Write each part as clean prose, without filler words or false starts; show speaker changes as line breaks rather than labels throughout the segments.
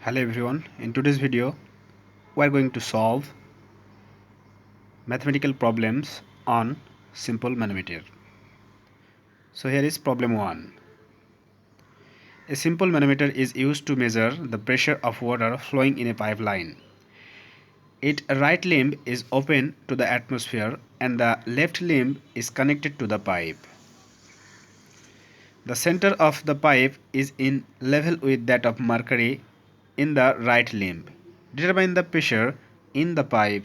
Hello everyone, in today's video we are going to solve mathematical problems on simple manometer. So here is problem 1. A simple manometer is used to measure the pressure of water flowing in a pipeline. Its right limb is open to the atmosphere and the left limb is connected to the pipe. The center of the pipe is in level with that of mercury in the right limb. Determine the pressure in the pipe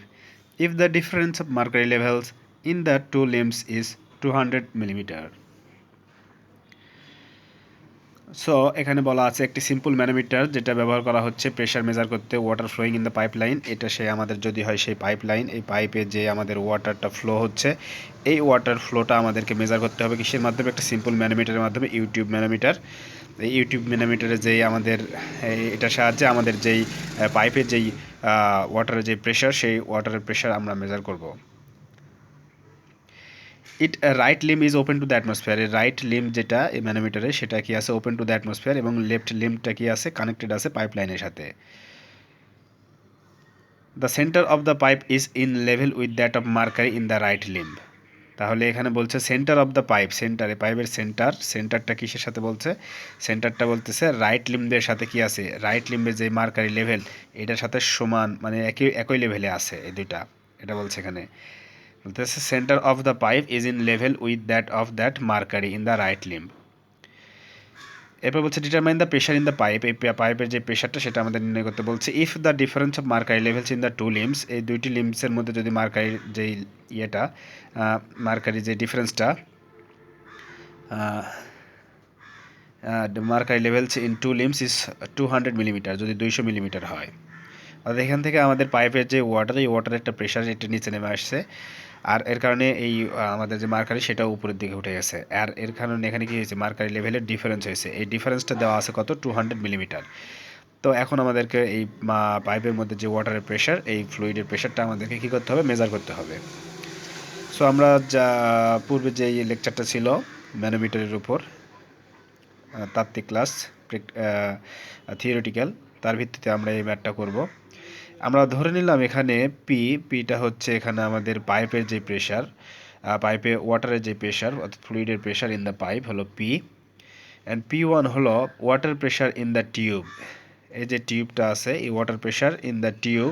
if the difference of mercury levels in the two limbs is 200 mm. So এখানে বলা আছে একটি simple manometer যেটা ব্যবহার করা হচ্ছে pressure measure করতে water flowing in the pipeline. এটা সে আমাদের যদি হয় সেই পাইপলাইন, এই পাইপে যে আমাদের ওয়াটারটা ফ্লো হচ্ছে এই ওয়াটার ফ্লোটা আমাদেরকে মেজার করতে হবে কিসের মাধ্যমে? একটা সিম্পল ম্যানোমিটারের মাধ্যমে, ইউটিউব ম্যানোমিটার। এই ইউটিউব ম্যানোমিটারে যেই আমাদের এটার সাহায্যে আমাদের যেই পাইপের যেই ওয়াটারের যে প্রেশার সেই ওয়াটারের প্রেশার আমরা মেজার করব। It right limb is open to the atmosphere. এর রাইট লিম যেটা এই ম্যানোমিটারে সেটা কি আছে? ওপেন টু দ্য অ্যাটমসফিয়ার, এবং লেফট লিমটা কি আছে? কানেক্টেড আছে পাইপলাইনের সাথে। The centre of the pipe is in level with that of mercury in the right limb. তাহলে এখানে বলছে সেন্টার অফ দ্য পাইপ, সেন্টারে পাইপের সেন্টারটা কিসের সাথে বলছে? সেন্টারটা বলতেছে রাইট লিম্বের সাথে কি আছে? রাইট লিম্বের যে মার্কারি লেভেল এটার সাথে সমান, মানে একই লেভেলে আছে এই দুইটা, এটা বলছে এখানে। বলতেছে centre of the pipe is in level with that of that mercury in the right limb. এরপর বলছে determine the pressure in the pipe. এই পাইপের যে প্রেশারটা সেটা আমাদের নির্ণয় করতে বলছে। If the difference of mercury levels in the two limbs, এই দুইটি লিম্বসের মধ্যে যদি মার্কারির যেই মার্কারি যে ডিফারেন্সটা mercury levels in two limbs is 200 millimetre, যদি 200 মিলিমিটার হয়। অর্থাৎ এখান থেকে আমাদের পাইপের যে ওয়াটার, এই ওয়াটারের একটা প্রেশার এটা নিচে নেমে আসছে, আর এর কারণে এই আমাদের যে মার্কারি সেটা উপরের দিকে উঠে গেছে, আর এর কারণে এখানে কি হয়েছে? মার্কারি লেভেলের ডিফারেন্স হয়েছে। এই ডিফারেন্সটা দেওয়া আছে কত? 200 মিলিমিটার। তো এখন আমাদেরকে এই পাইপের মধ্যে যে ওয়াটারের প্রেশার, এই ফ্লুইডের প্রেশারটা আমাদেরকে কী করতে হবে? মেজার করতে হবে। সো আমরা যা পূর্বে যে লেকচারটা ছিল ম্যানোমিটারের উপর, তাত্ত্বিক ক্লাস থিওরিটিক্যাল, তার ভিত্তিতে আমরা এই ম্যাথটা করব। আমরা ধরে নিলাম এখানে পিটা হচ্ছে এখানে আমাদের পাইপের যে প্রেশার, পাইপে ওয়াটারের যে প্রেশার অর্থাৎ ফ্লুইডের প্রেশার ইন দ্য পাইপ হলো পি, অ্যান্ড P1 হলো water pressure in the tube. এই যে টিউবটা আছে এই water pressure in the tube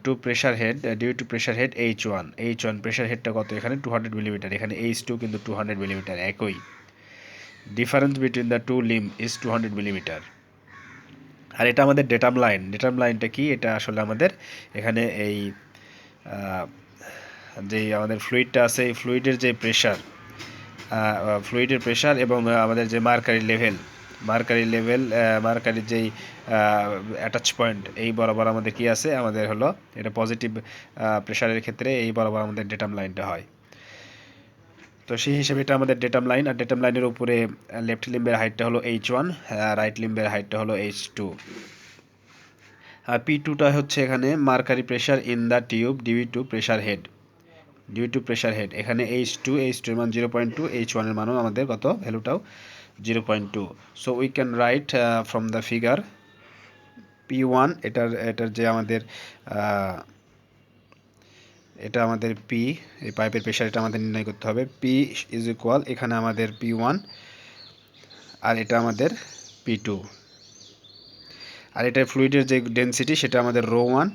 to pressure head, due to pressure head H1 pressure হেডটা কত? এখানে 200 মিলিমিটার, এখানে H2 কিন্তু 200 মিলিমিটার, একই। Difference between the two limb is 200 millimetre. আর এটা আমাদের ডেটাম লাইনটা কি? এটা আসলে আমাদের এখানে এই যে আমাদের ফ্লুইডটা আছে এই ফ্লুইডের যে প্রেশার, এবং আমাদের যে মার্কারি যেই অ্যাটাচ পয়েন্ট, এই বরাবর আমাদের কি আছে? আমাদের হলো এটা পজিটিভ প্রেশারের ক্ষেত্রে এই বরাবর আমাদের ডেটাম লাইনটা হয়। তো সেই হিসেবে এটা আমাদের ডেটাম লাইন, আর ডেটাম লাইনের উপরে লেফট লিম্বের হাইটটা হলো H1, রাইট লিম্বের হাইটটা হলো H2। আর P2টা হচ্ছে এখানে mercury pressure in the tube due to pressure head. এখানে H2 এর মান 0.2, H1 এর মানও আমাদের কত? ভ্যালুটাও 0.2। So we can write from the figure P1, এটার যে আমাদের এটা আমাদের পি, এই পাইপের প্রেশার এটা আমাদের নির্ণয় করতে হবে। পি ইজ ইকুয়াল, এখানে আমাদের P1 আর এটা আমাদের P2, আর এটা ফ্লুইডের যে ডেনসিটি সেটা আমাদের ρ1,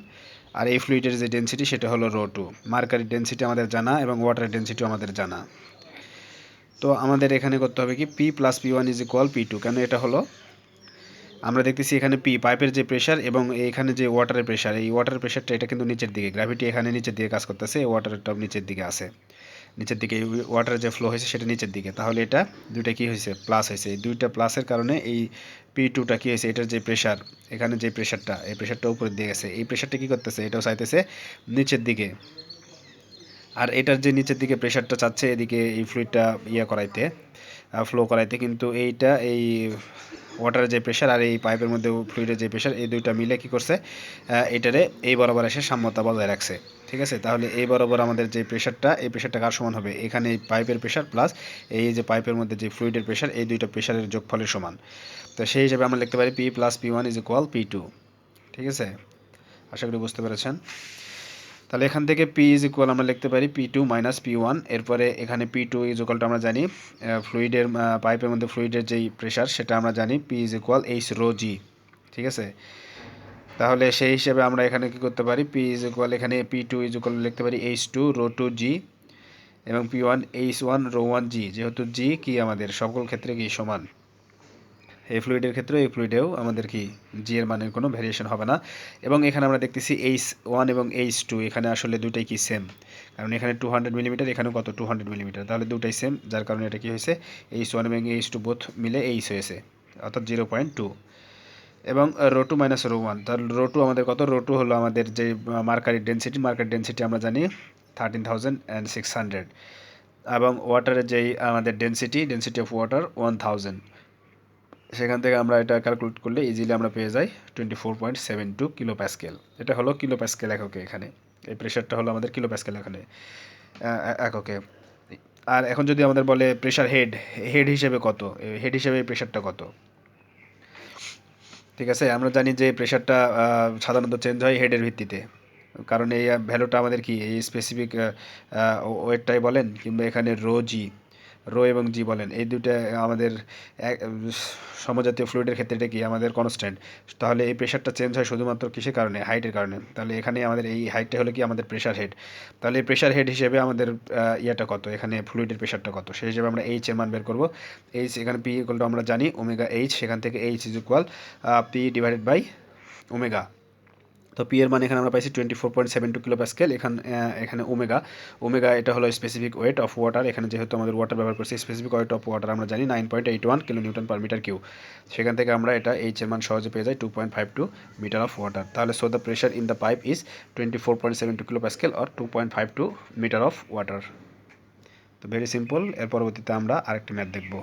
আর এই ফ্লুইডের যে ডেনসিটি সেটা হলো ρ2। মার্কারির ডেনসিটি আমাদের জানা এবং ওয়াটারের ডেনসিটিও আমাদের জানা। তো আমাদের এখানে করতে হবে কি? P plus P1 is equal P2। কেন? এটা হলো আমরা দেখতেছি এখানে পি পাইপের যে প্রেশার এবং এখানে যে ওয়াটারের প্রেশার, এই ওয়াটারের প্রেশারটা এটা কিন্তু নিচের দিকে, গ্র্যাভিটি এখানে নিচের দিকে কাজ করতেছে, এই ওয়াটারটাও নিচের দিকে আছে, নিচের দিকে ওয়াটারের যে ফ্লো হয়েছে সেটা নিচের দিকে। তাহলে এটা দুইটা কি হয়েছে? প্লাস হয়েছে। এই দুইটা প্লাসের কারণে এই P2টা কি হয়েছে? এটার যে প্রেশার, এখানে যে প্রেশারটা, এই প্রেশারটা উপরের দিকে গেছে, এই প্রেশারটা কি করতেছে? এটাও চাইতেছে নিচের দিকে, আর এটার যে নিচের দিকে প্রেশারটা চাচ্ছে এদিকে এই ফ্লুইডটা ফ্লো করাইতে, কিন্তু এইটা এই ওয়াটারের যে প্রেশার আর এই পাইপের মধ্যে ফ্লুইডের যে প্রেশার, এই দুইটা মিলে কি করছে, এটারে এই বরাবর এসে সাম্যতা বজায় রাখছে। ঠিক আছে, তাহলে এই বরাবর আমাদের যে প্রেশারটা, এই প্রেশারটা কার সমান হবে, এখানে এই পাইপের প্রেশার প্লাস এই যে পাইপের মধ্যে যে ফ্লুইডের প্রেশার, এই দুইটা প্রেশারের যোগফলের সমান। তো সেই হিসাবে আমরা লিখতে পারি P plus P one is equal P two. ঠিক আছে, আশা করি বুঝতে পেরেছেন। তাহলে এখান থেকে পি ইজ ইকুয়াল আমরা লিখতে পারি P two minus P one. এরপরে এখানে পি টু ইজ ইকুয়ালটা আমরা জানি ফ্লুইডের পাইপের মধ্যে ফ্লুইডের যেই প্রেশার সেটা আমরা জানি p is equal h rho g. ঠিক আছে, তাহলে সেই হিসেবে আমরা এখানে কি করতে পারি, পি ইজ ইকুয়াল এখানে পি টু ইজ ইকুয়াল লিখতে পারি এইচ টু রো টু জি, এবং P one H one rho one জি, যেহেতু জি কি আমাদের সকল ক্ষেত্রে কি সমান, এই ফ্লুইডের ক্ষেত্রে এই ফ্লুইডেও আমাদের কি জি এর মানের কোনো ভ্যারিয়েশন হবে না। এবং এখানে আমরা দেখতেছি এইচ ওয়ান এবং এইচ টু এখানে আসলে দুটাই কি সেম, কারণ এখানে 200 মিলিমিটার, এখানেও কত 200 মিলিমিটার, তাহলে দুটাই সেম, যার কারণে এটা কি হয়েছে এইচ ওয়ান এবং এইচ টু বোথ মিলে এইচ হয়েছে, অর্থাৎ 0.2। এবং rho two minus rho one, তাহলে রো টু আমাদের কত, রো টু হলো আমাদের যে মার্কারি ডেন্সিটি আমরা জানি 13,600, এবং ওয়াটারের যেই আমাদের ডেন্সিটি অফ ওয়াটার 1000। সেখান থেকে আমরা এটা ক্যালকুলেট করলে ইজিলি আমরা পেয়ে যাই 24.72 কিলো প্যাসকেল। এটা হলো কিলো প্যাসকেল এককে, এখানে এই প্রেশারটা হলো আমাদের কিলো প্যাসকেল এখানে এককে। আর এখন যদি আমাদের বলে প্রেশার হেড হিসেবে কত, হেড হিসেবে এই প্রেশারটা কত। ঠিক আছে, আমরা জানি যে প্রেশারটা সাধারণত চেঞ্জ হয় হেডের ভিত্তিতে, কারণ এই ভ্যালুটা আমাদের কি এই স্পেসিফিক ওয়েটটাই বলেন, কিংবা এখানে রো এবং জি বলেন, এই দুটো আমাদের সমজাতীয় ফ্লুইডের ক্ষেত্রে এটা কি আমাদের কনস্ট্যান্ট। তাহলে এই প্রেশারটা চেঞ্জ হয় শুধুমাত্র কিসের কারণে, হাইটের কারণে। তাহলে এখানে আমাদের এই হাইটটা হলো কি আমাদের প্রেশার হেড। তাহলে এই প্রেশার হেড হিসেবে আমাদের ইয়েটা কত, এখানে ফ্লুইডের প্রেশারটা কত, সেই হিসেবে আমরা এইচ এর মান বের করবো। এইচ এখানে পি ইকুয়ালটা আমরা জানি ওমেগা এইচ, সেখান থেকে H is equal P divided by omega. তো পি এর মান এখানে আমরা পাইছি 24.72 কিলো প্যাসকেল। এখানে ওমেগা এটা হলো স্পেসিফিক ওয়েট অফ ওয়াটার, এখানে যেহেতু আমাদের ওয়াটার ব্যবহার করছি, স্পেসিফিক ওয়েট অফ ওয়াটার আমরা জানি 9.81 kilo newton per metre cube. সেখান থেকে আমরা এটা এইচ এর মান সহজে পেয়ে যাই 2.52 মিটার অফ ওয়াটার। তাহলে so the pressure in the pipe is 24.72 kilo pascal or 2.52 metre of water. তো ভেরি সিম্পল। এর পরবর্তীতে আমরা আরেকটি ম্যাথ দেখব।